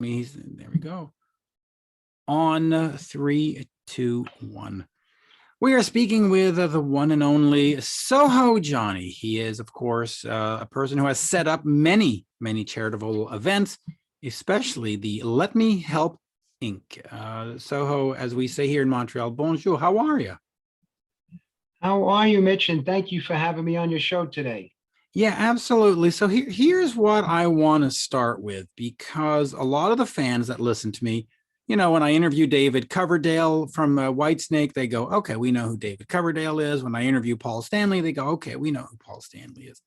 There we go. On 3, 2, 1. We are speaking with the one and only SohoJohnny. He is, of course, a person who has set up many charitable events, especially the Let Me Help Inc. Soho, as we say here in Montreal, bonjour, how are you? How are you, Mitch? And thank you for having me on your show today. Yeah, absolutely. So here's what I want to start with, because a lot of the fans that listen to me, you know, when I interview David Coverdale from Whitesnake, they go, okay, we know who David Coverdale is. When I interview Paul Stanley, they go, okay, we know who Paul Stanley is.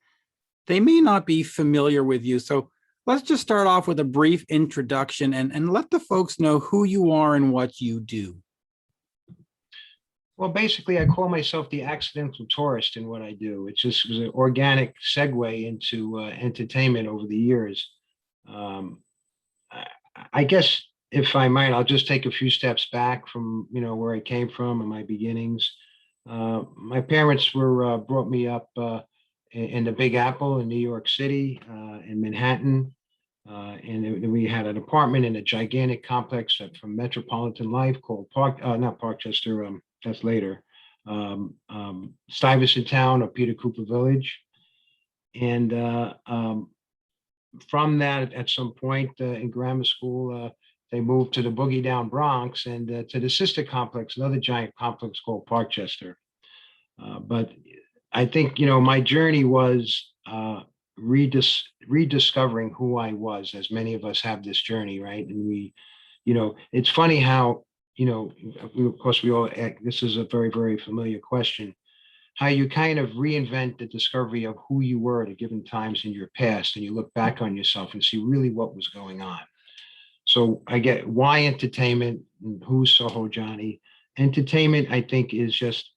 They may not be familiar with you. So let's just start off with a brief introduction and let the folks know who you are and what you do. Well, basically, I call myself the accidental tourist in what I do. It just was an organic segue into entertainment over the years. Um, I guess if I might, I'll just take a few steps back from where I came from and my beginnings. My parents were brought me up in the Big Apple in New York City, in Manhattan, we had an apartment in a gigantic complex from Metropolitan Life called not Parkchester. That's later. Stuyvesant Town or Peter Cooper Village, and from that, at some point in grammar school, they moved to the Boogie Down Bronx and to the sister complex, another giant complex called Parkchester. But I think my journey was rediscovering who I was, as many of us have this journey, right? And it's funny how of course we all this is a very, very familiar question, how you kind of reinvent the discovery of who you were at a given times in your past, and you look back on yourself and see really what was going on. So I get why entertainment and who's SohoJohnny. Entertainment, I think, is just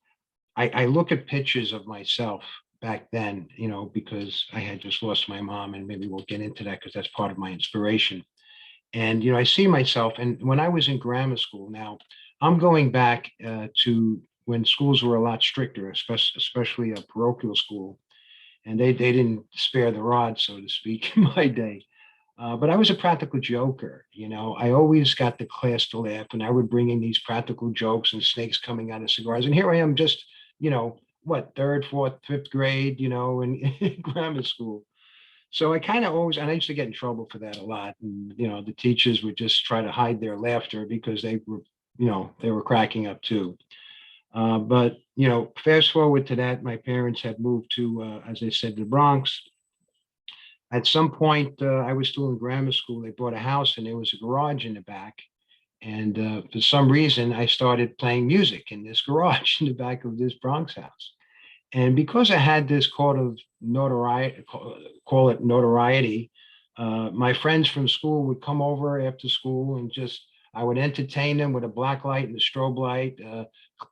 I look at pictures of myself back then, because I had just lost my mom, and maybe we'll get into that because that's part of my inspiration. And I see myself, and when I was in grammar school, now I'm going back to when schools were a lot stricter, especially a parochial school, and they didn't spare the rod, so to speak, in my day. But I was a practical joker. I always got the class to laugh, and I would bring in these practical jokes and snakes coming out of cigars. And here I am, just what, third, fourth, fifth grade, in grammar school. So I kind of always, and I used to get in trouble for that a lot. And, the teachers would just try to hide their laughter because they were cracking up too. But, fast forward to that, my parents had moved to, as I said, the Bronx. At some point, I was still in grammar school. They bought a house and there was a garage in the back. And for some reason, I started playing music in this garage in the back of this Bronx house. And because I had this notoriety, call it notoriety, my friends from school would come over after school and I would entertain them with a black light and a strobe light,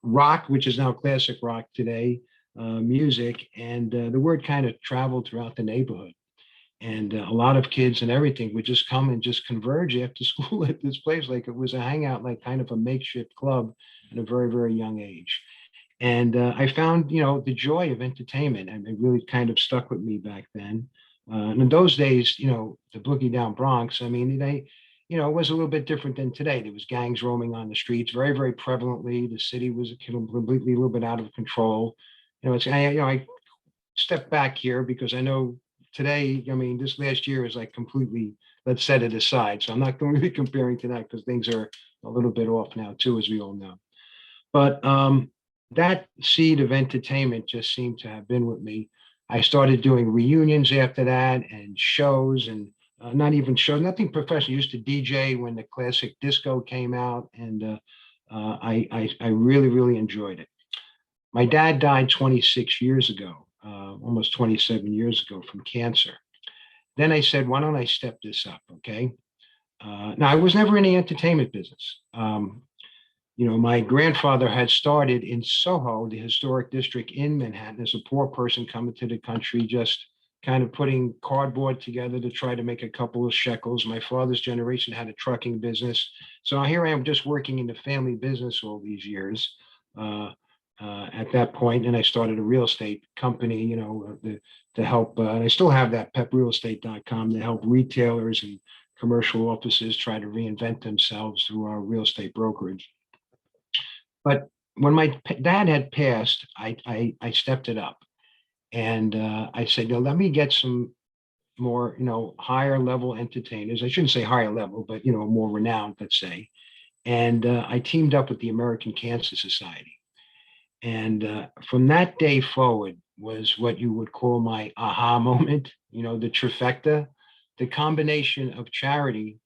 rock, which is now classic rock today, music. And the word kind of traveled throughout the neighborhood. And a lot of kids and everything would just come and just converge after school at this place, like it was a hangout, like kind of a makeshift club at a very, very young age. And I found, the joy of entertainment, and it really kind of stuck with me back then. And in those days, the Boogie Down Bronx, I mean, it was a little bit different than today. There was gangs roaming on the streets very, very prevalently. The city was completely a little bit out of control. I step back here because I know today, I mean, this last year is like completely, let's set it aside. So I'm not going to be comparing to that because things are a little bit off now too, as we all know. But that seed of entertainment just seemed to have been with me. I started doing reunions after that and shows, and not even shows, nothing professional. I used to DJ when the classic disco came out, and I really, really enjoyed it. My dad died 26 years ago, almost 27 years ago, from cancer. Then I said, why don't I step this up? Okay. Now, I was never in the entertainment business. My grandfather had started in Soho, the historic district in Manhattan, as a poor person coming to the country, just kind of putting cardboard together to try to make a couple of shekels. My father's generation had a trucking business. So here I am just working in the family business all these years. At that point, and I started a real estate company, to help, and I still have that, peprealestate.com, to help retailers and commercial offices try to reinvent themselves through our real estate brokerage. But when my dad had passed, I stepped it up, and I said, let me get some more, higher level entertainers. I shouldn't say higher level, but more renowned, let's say. And I teamed up with the American Cancer Society. And from that day forward was what you would call my aha moment, the trifecta, the combination of charity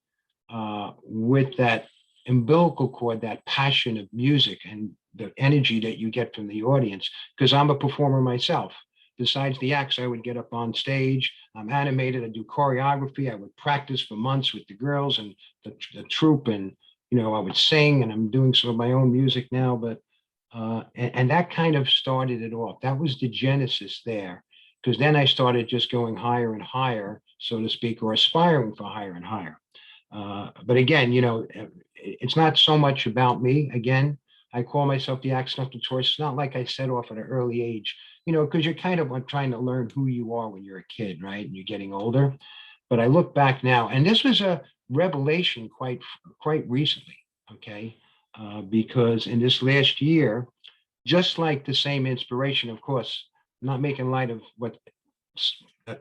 with that umbilical cord, that passion of music and the energy that you get from the audience, because I'm a performer myself. Besides the acts, I would get up on stage. I'm animated. I do choreography. I would practice for months with the girls and the troupe, and I would sing. And I'm doing some of my own music now. But and that kind of started it off. That was the genesis there, because then I started just going higher and higher, so to speak, or aspiring for higher and higher. But again, it's not so much about me. Again, I call myself the accidental choice. It's not like I set off at an early age, because you're kind of trying to learn who you are when you're a kid, right? And you're getting older. But I look back now, and this was a revelation quite recently, okay? Because in this last year, just like the same inspiration, of course, I'm not making light of what's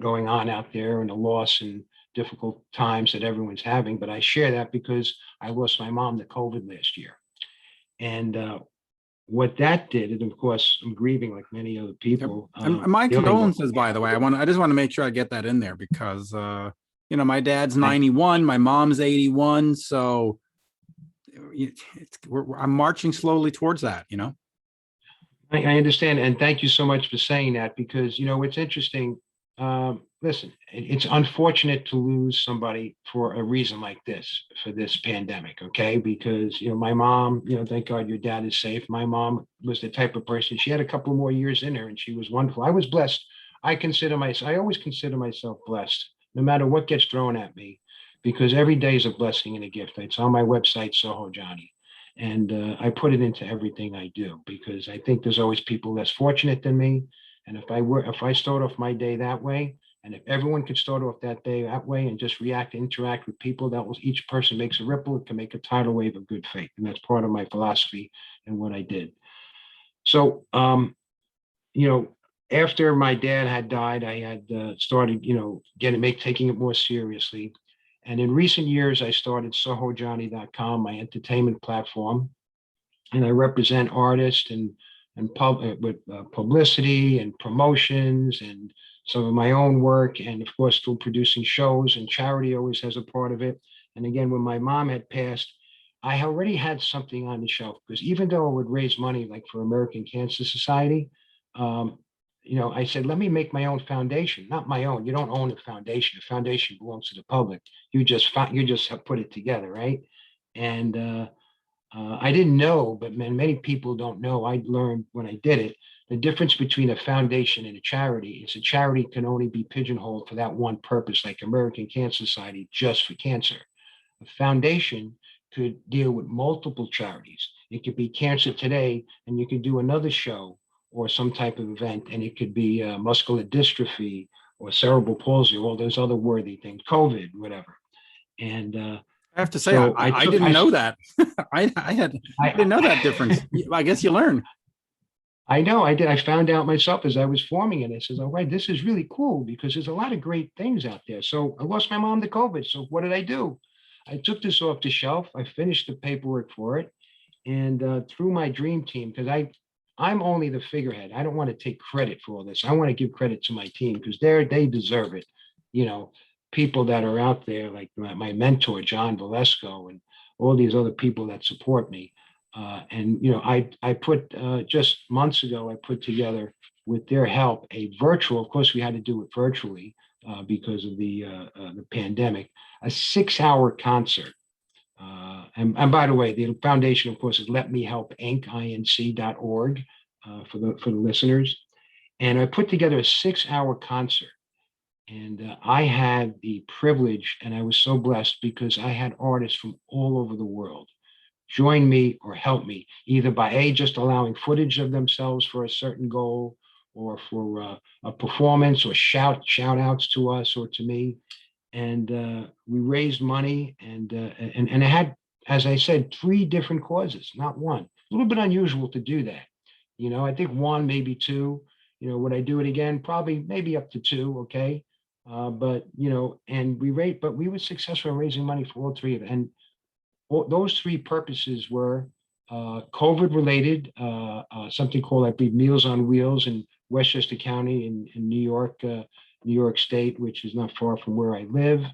going on out there and the loss and difficult times that everyone's having, but I share that because I lost my mom to COVID last year. And what that did, and of course, I'm grieving like many other people. And my condolences, by the way. I just want to make sure I get that in there because my dad's 91, my mom's 81, so I'm marching slowly towards that. I understand, and thank you so much for saying that, because it's interesting. Listen, it's unfortunate to lose somebody for a reason like this, for this pandemic, okay? Because my mom, thank God your dad is safe. My mom was the type of person, she had a couple more years in her, and she was wonderful. I was blessed. I always consider myself blessed, no matter what gets thrown at me, because every day is a blessing and a gift. It's on my website, SohoJohnny. And I put it into everything I do, because I think there's always people less fortunate than me. And if I start off my day that way, and if everyone could start off that day that way and just interact with people, each person makes a ripple, it can make a tidal wave of good faith. And that's part of my philosophy and what I did. So, after my dad had died, I had started, taking it more seriously. And in recent years, I started SohoJohnny.com, my entertainment platform, and I represent artists and with publicity and promotions and some of my own work, and of course, still producing shows, and charity always has a part of it. And again, when my mom had passed, I already had something on the shelf, because even though I would raise money like for American Cancer Society, I said, let me make my own foundation. Not my own. You don't own a foundation. A foundation belongs to the public. You just have put it together, right? And I didn't know, but many people don't know. I learned when I did it, the difference between a foundation and a charity is a charity can only be pigeonholed for that one purpose, like American Cancer Society, just for cancer. A foundation could deal with multiple charities. It could be Cancer Today, and you could do another show or some type of event, and it could be muscular dystrophy or cerebral palsy, all those other worthy things, COVID, whatever. And I have to say, so I didn't know that. I didn't know that difference. I guess you learn. I know I did. I found out myself as I was forming it. I says, all right, this is really cool, because there's a lot of great things out there. So I lost my mom to COVID. So what did I do? I took this off the shelf. I finished the paperwork for it. And through my dream team, because I'm only the figurehead. I don't want to take credit for all this. I want to give credit to my team, because they deserve it. People that are out there, like my mentor, John Valesco, and all these other people that support me. I put just months ago, I put together with their help a virtual, of course we had to do it virtually because of the pandemic, a 6-hour concert. And by the way, the foundation, of course, is letmehelpinc.org for the listeners. And I put together a 6-hour concert. And I had the privilege, and I was so blessed, because I had artists from all over the world join me or help me, either by just allowing footage of themselves for a certain goal, or for a performance, or shout outs to us or to me. and we raised money, and it had, as I said, three different causes, not one. A little bit unusual to do that. I think one, maybe two. Would I do it again? Probably, maybe up to two. Okay. But and but we were successful in raising money for all three of it. And those three purposes were COVID related, something called, I believe, Meals on Wheels in Westchester County in New York State, which is not far from where I live.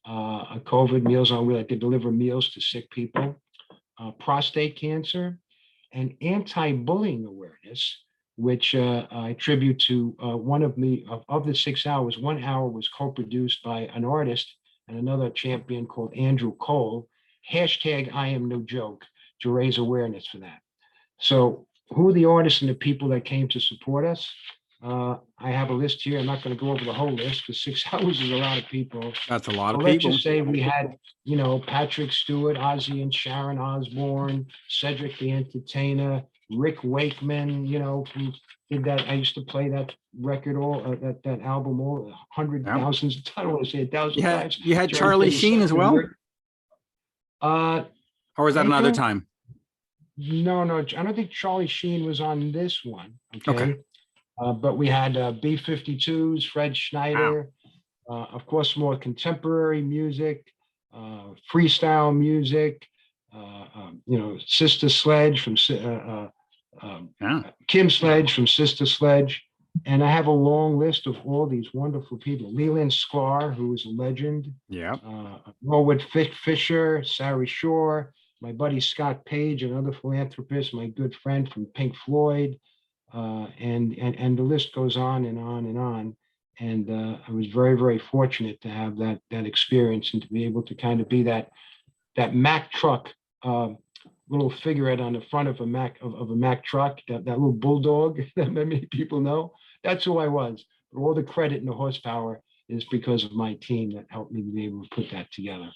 A COVID Meals on Wheels, I could deliver meals to sick people. Prostate cancer, and anti-bullying awareness, which I attribute to one of the 6 hours. 1 hour was co-produced by an artist and another champion called Andrew Cole. Hashtag I am no joke, to raise awareness for that. So who are the artists and the people that came to support us? I have a list here. I'm not going to go over the whole list because 6 hours is a lot of people. That's a lot of Let's people. just say we had, Patrick Stewart, Ozzy and Sharon Osbourne, Cedric the Entertainer, Rick Wakeman, who did that. I used to play that record, that album, all hundred thousands. I don't want to say 1,000 times. You had Charlie Sheen as well? Or was that another time? No, I don't think Charlie Sheen was on this one. Okay. But we had B-52s, Fred Schneider, of course, more contemporary music, freestyle music, Sister Sledge from Kim Sledge from Sister Sledge. And I have a long list of all these wonderful people. Leland Sklar, who is a legend. Yeah. Norwood Fisher, Sari Shore, my buddy Scott Page, another philanthropist, my good friend from Pink Floyd. And the list goes on and on and on. And I was very, very fortunate to have that experience and to be able to kind of be that Mack truck, little figurehead on the front of a Mack truck, that little bulldog that many people know. That's who I was. But all the credit and the horsepower is because of my team that helped me to be able to put that together.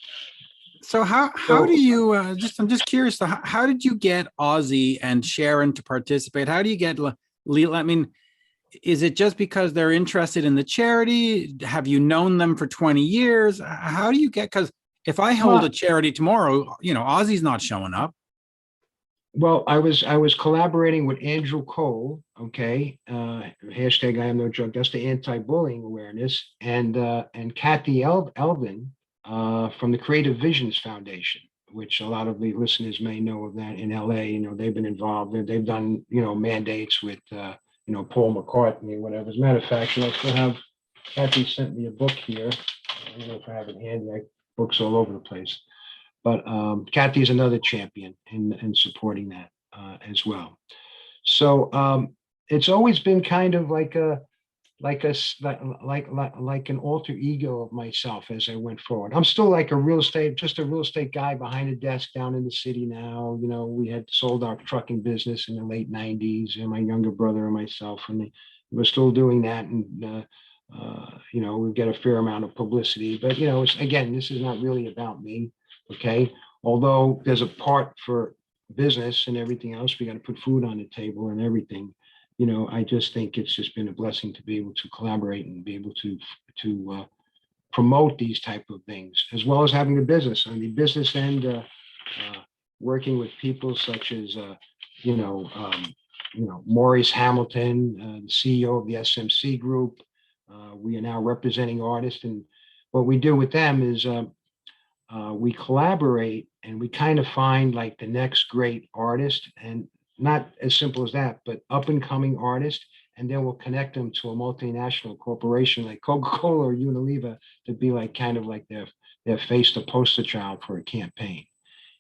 So how do you I'm just curious, how did you get Ozzy and Sharon to participate? How do you get Leland? I mean, is it just because they're interested in the charity? Have you known them for 20 years? How do you get, because if I hold a charity tomorrow, Ozzy's not showing up. Well, I was collaborating with Andrew Cole, okay, hashtag I am no joke, that's the anti-bullying awareness, and Kathy Elvin, from the Creative Visions Foundation, which a lot of the listeners may know of that in LA. They've been involved. They've done, mandates with, Paul McCartney, whatever. As a matter of fact, I still have, Kathy sent me a book here. I don't know if I have it handy. Books all over the place. But Kathy is another champion in supporting that as well. So it's always been kind of like an alter ego of myself as I went forward. I'm still like just a real estate guy behind a desk down in the city now. We had sold our trucking business in the late 90s, and my younger brother and myself, and we're still doing that. And, we get a fair amount of publicity, but, again, this is not really about me. Okay. Although there's a part for business and everything else, we got to put food on the table and everything. I just think it's just been a blessing to be able to collaborate and be able to promote these type of things, as well as having a business on the business end, working with people such as, Maurice Hamilton, the CEO of the SMC Group. We are now representing artists, and what we do with them is we collaborate and we kind of find like the next great artist, and not as simple as that, but up and coming artist, and then we'll connect them to a multinational corporation like Coca-Cola or Unilever to be like kind of like their face, the poster child for a campaign.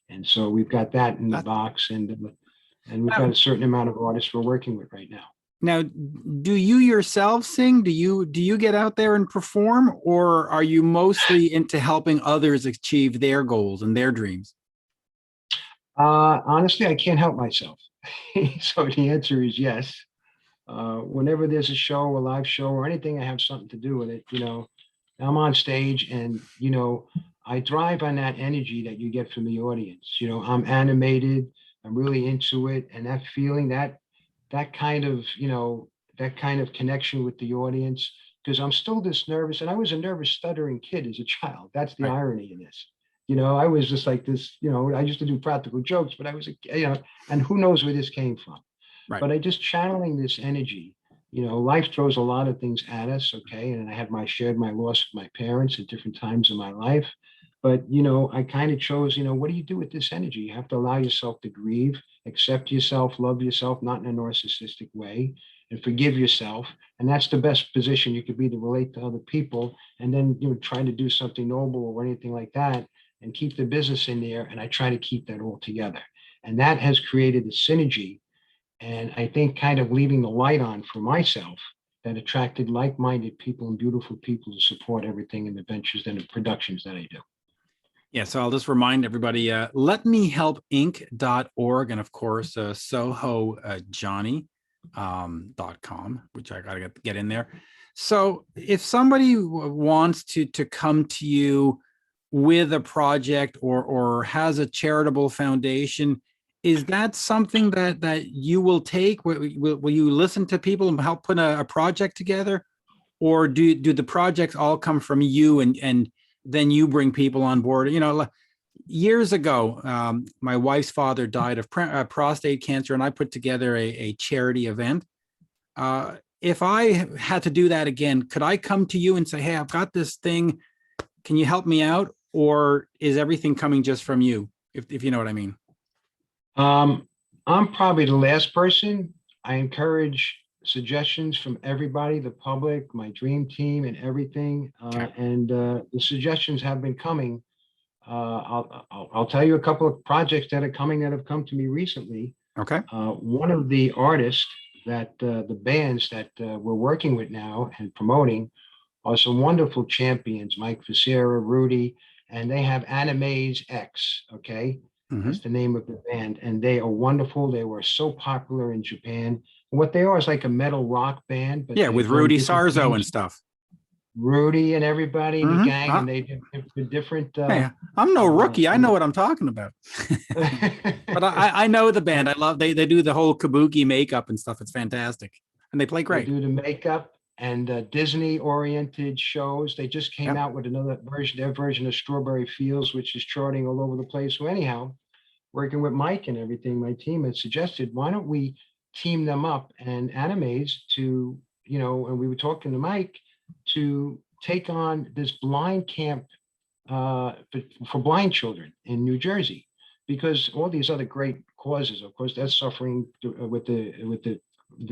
And so we've got that in the box, and we've got a certain amount of artists we're working with right now. Now, do you yourself sing? Do you get out there and perform, or are you mostly into helping others achieve their goals and their dreams? Honestly, I can't help myself. So the answer is yes. Whenever there's a show, a live show, or anything, I have something to do with it. I'm on stage, and I thrive on that energy that you get from the audience. I'm animated. I'm really into it, and that feeling, that kind of connection with the audience because I'm still this nervous. And I was a nervous, stuttering kid as a child. That's the Right. irony in this. I was just like this, I used to do practical jokes, but I was, and who knows where this came from. Right. But I just channeling this energy. Life throws a lot of things at us, okay? And I had shared my loss with my parents at different times in my life. But, I kind of chose, what do you do with this energy? You have to allow yourself to grieve, accept yourself, love yourself, not in a narcissistic way, and forgive yourself. And that's the best position you could be, to relate to other people. And then, trying to do something noble or anything like that, and keep the business in there. And I try to keep that all together. And that has created a synergy, and I think kind of leaving the light on for myself, that attracted like-minded people and beautiful people to support everything in the ventures and the productions that I do. Yeah, so I'll just remind everybody, letmehelpinc.org, and of course, SohoJohnny.com, which I got to get in there. So if somebody wants to come to you with a project, or has a charitable foundation, is that something that you will take? Will you listen to people and help put a project together? Or do the projects all come from you, and then you bring people on board? Years ago, my wife's father died of prostate cancer, and I put together a charity event. If I had to do that again, could I come to you and say, hey, I've got this thing, can you help me out? Or is everything coming just from you, if you know what I mean? I'm probably the last person. I encourage suggestions from everybody, the public, my dream team, and everything. Okay. And the suggestions have been coming. I'll tell you a couple of projects that are coming that have come to me recently. Okay. One of the artists that the bands that we're working with now and promoting are some wonderful champions, Mike Facera, Rudy, and they have Animes X, okay? Mm-hmm. That's the name of the band, and they are wonderful. They were so popular in Japan. What they are is like a metal rock band, but Yeah, with Rudy Sarzo and stuff. Rudy and everybody in the gang, and they do different. Hey, I'm no rookie. I know what I'm talking about. But I know the band. I love they do the whole kabuki makeup and stuff. It's fantastic, and they play great. They do the makeup and Disney-oriented shows. They just came out with another version, their version of Strawberry Fields, which is charting all over the place. So anyhow, working with Mike and everything, my team had suggested, why don't we team them up and Animes to, and we were talking to Mike to take on this blind camp for blind children in New Jersey, because all these other great causes, of course, that's suffering with the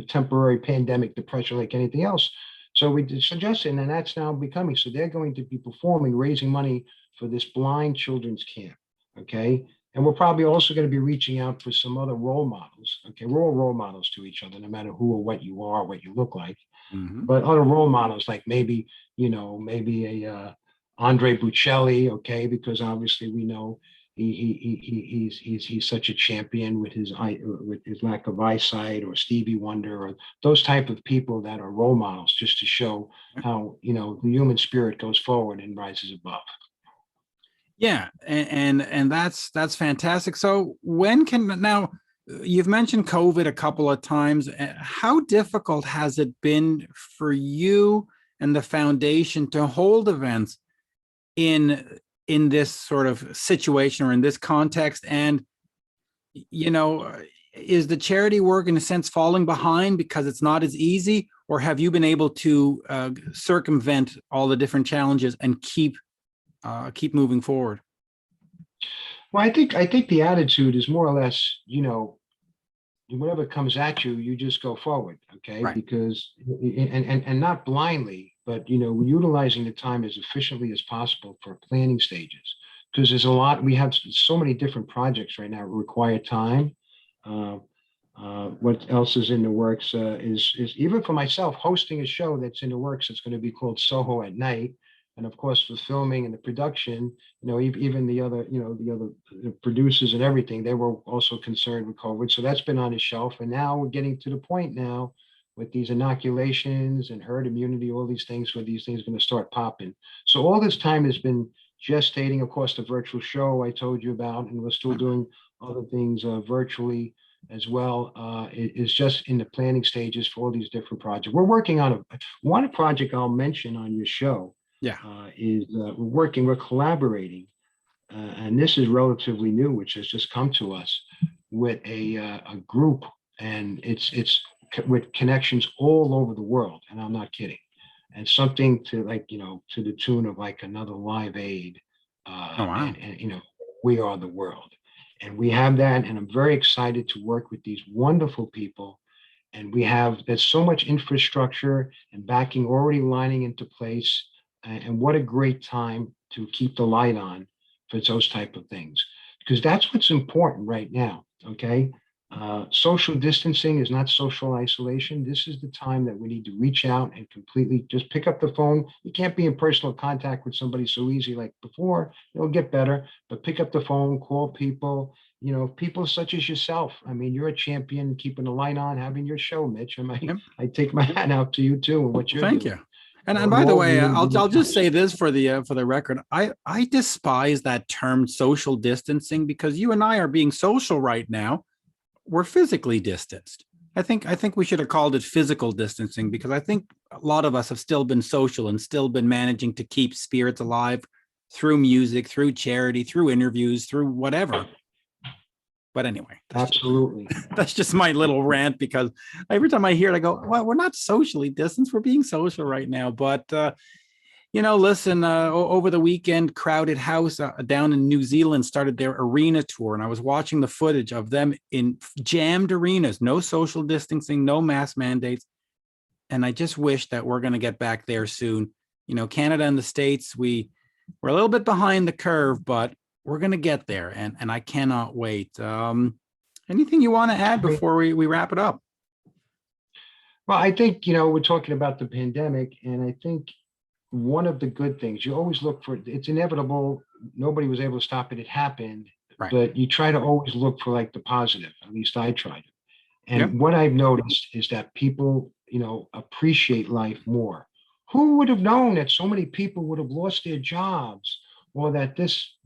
temporary pandemic depression like anything else. So we suggested, and that's now becoming, so they're going to be performing, raising money for this blind children's camp, okay? And we're probably also going to be reaching out for some other role models, okay? We're all role models to each other, no matter who or what you are, what you look like. Mm-hmm. But other role models, like maybe, maybe a Andre Bocelli, okay? Because obviously we know he's such a champion with his lack of eyesight, or Stevie Wonder, or those type of people that are role models, just to show how the human spirit goes forward and rises above. Yeah, and that's fantastic. So when can now? You've mentioned COVID a couple of times. How difficult has it been for you and the foundation to hold events in this sort of situation, or in this context? And is the charity work in a sense falling behind because it's not as easy, or have you been able to circumvent all the different challenges and keep moving forward? Well, I think the attitude is more or less, whatever comes at you, you just go forward, okay? Right. Because and not blindly, but utilizing the time as efficiently as possible for planning stages. Because there's a lot, we have so many different projects right now that require time. What else is in the works is even for myself, hosting a show that's in the works. It's going to be called SoHo at Night. And of course, the filming and the production, even the other producers and everything, they were also concerned with COVID. So that's been on the shelf. And now we're getting to the point now with these inoculations and herd immunity, all these things, where these things are going to start popping. So all this time has been gestating. Of course, the virtual show I told you about, and we're still doing other things virtually. as well, is just in the planning stages for all these different projects. We're working on one project I'll mention on your show. Yeah. We're collaborating, and this is relatively new, which has just come to us with a group, and it's with connections all over the world, and I'm not kidding. And something to, like, to the tune of like another Live Aid, Oh, wow. and we are the world, and we have that, and I'm very excited to work with these wonderful people. And there's so much infrastructure and backing already lining into place, and what a great time to keep the light on for those type of things, because that's what's important right now. Okay. Social distancing is not social isolation. This is the time that we need to reach out and completely just pick up the phone. You can't be in personal contact with somebody so easy like before. It'll get better, but pick up the phone, call people, people such as yourself. I mean, you're a champion keeping the light on, having your show, Mitch. Yep. I take my hat out to you too and what Well, you're thank doing. you. And So by the we way, need I'll just to- say this for the record. I despise that term social distancing, because you and I are being social right now. We're physically distanced. I think we should have called it physical distancing, because I think a lot of us have still been social and still been managing to keep spirits alive through music, through charity, through interviews, through whatever. But anyway, Absolutely. that's just my little rant, because every time I hear it, I go, well, we're not socially distanced. We're being social right now. But listen, over the weekend, Crowded House down in New Zealand started their arena tour, and I was watching the footage of them in jammed arenas, no social distancing, no mask mandates. And I just wish that we're going to get back there soon. Canada and the States, we're a little bit behind the curve, but we're going to get there, and I cannot wait. Anything you want to add before we wrap it up? Well, I think, we're talking about the pandemic, and I think one of the good things, you always look for, it's inevitable. Nobody was able to stop it. It happened, Right. but you try to always look for like the positive. At least I try to. And Yep. what I've noticed is that people, appreciate life more. Who would have known that so many people would have lost their jobs, or that this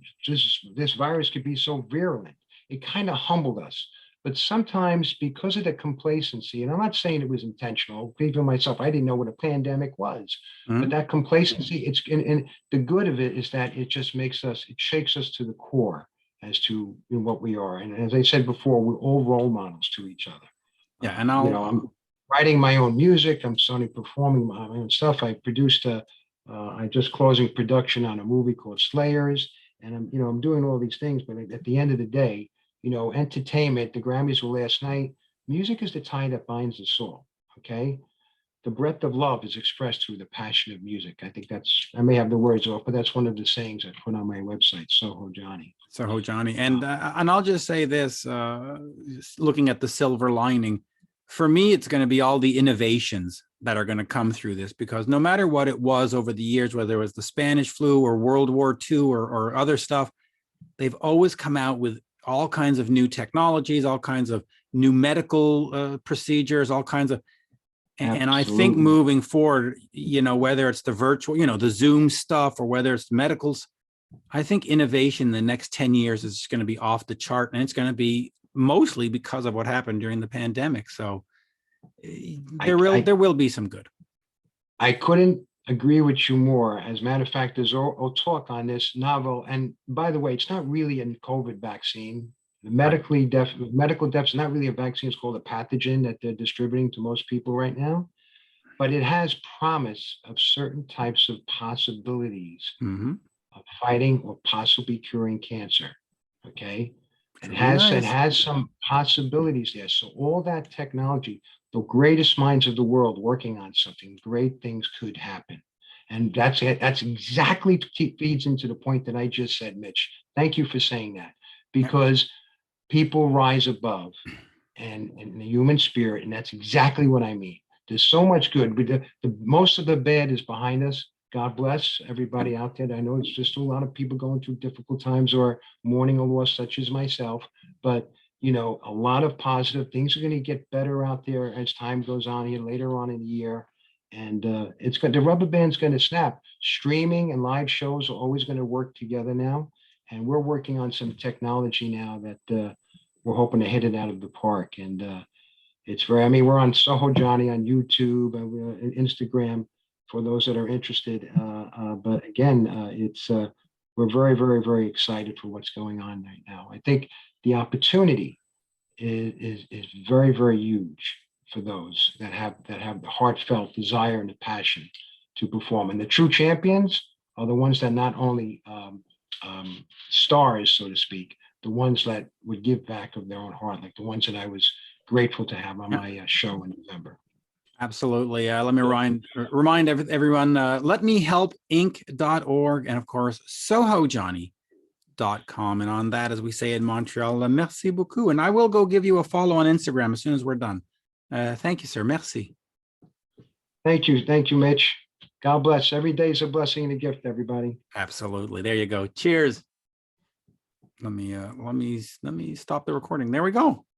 virus could be so virulent? It kind of humbled us. But sometimes, because of the complacency, and I'm not saying it was intentional, even myself, I didn't know what a pandemic was. But Mhm. that complacency, and the good of it is that it just it shakes us to the core as to what we are. And as I said before, we're all role models to each other. Yeah, and I'm writing my own music. I'm starting performing my own stuff. I'm just closing production on a movie called Slayers, and I'm doing all these things. But at the end of the day, entertainment. The Grammys were last night. Music is the tie that binds us all. Okay. The breadth of love is expressed through the passion of music. I think I may have the words off, but that's one of the sayings I put on my website, SohoJohnny. SohoJohnny, and I'll just say this: looking at the silver lining, for me, it's going to be all the innovations that are going to come through this, because no matter what it was over the years, whether it was the Spanish flu or World War II or other stuff, they've always come out with all kinds of new technologies, all kinds of new medical procedures, all kinds of. And I think Absolutely. moving forward, whether it's the virtual, the Zoom stuff, or whether it's medicals, I think innovation in the next 10 years is going to be off the chart, and it's going to be mostly because of what happened during the pandemic. So there will be some good. I couldn't agree with you more. As a matter of fact, there's all talk on this novel. And by the way, it's not really a COVID vaccine. The medical depth is not really a vaccine. It's called a pathogen that they're distributing to most people right now. But it has promise of certain types of possibilities Mm-hmm. of fighting or possibly curing cancer. Okay. It Nice. has some possibilities there. So all that technology, the greatest minds of the world working on something, great things could happen. And that's it. That's exactly feeds into the point that I just said, Mitch. Thank you for saying that, because people rise above and the human spirit. And that's exactly what I mean. There's so much good, but the most of the bad is behind us. God bless everybody out there. I know it's just a lot of people going through difficult times or mourning a loss, such as myself. But a lot of positive things are going to get better out there as time goes on here later on in the year. And the rubber band's going to snap. Streaming and live shows are always going to work together now. And we're working on some technology now that we're hoping to hit it out of the park. And it's very, I mean, we're on SohoJohnny on YouTube and Instagram for those that are interested. But again, we're very, very, very excited for what's going on right now. I think the opportunity is very, very huge for those that have the heartfelt desire and the passion to perform. And the true champions are the ones that not only stars, so to speak, the ones that would give back of their own heart, like the ones that I was grateful to have on my show in November. Absolutely. Let me remind everyone, letmehelpinc.org, and of course, SohoJohnny.com. And on that, as we say in Montreal, merci beaucoup. And I will go give you a follow on Instagram as soon as we're done. Thank you, sir. Merci. Thank you. Thank you, Mitch. God bless. Every day is a blessing and a gift, everybody. Absolutely. There you go. Cheers. Let me stop the recording. There we go.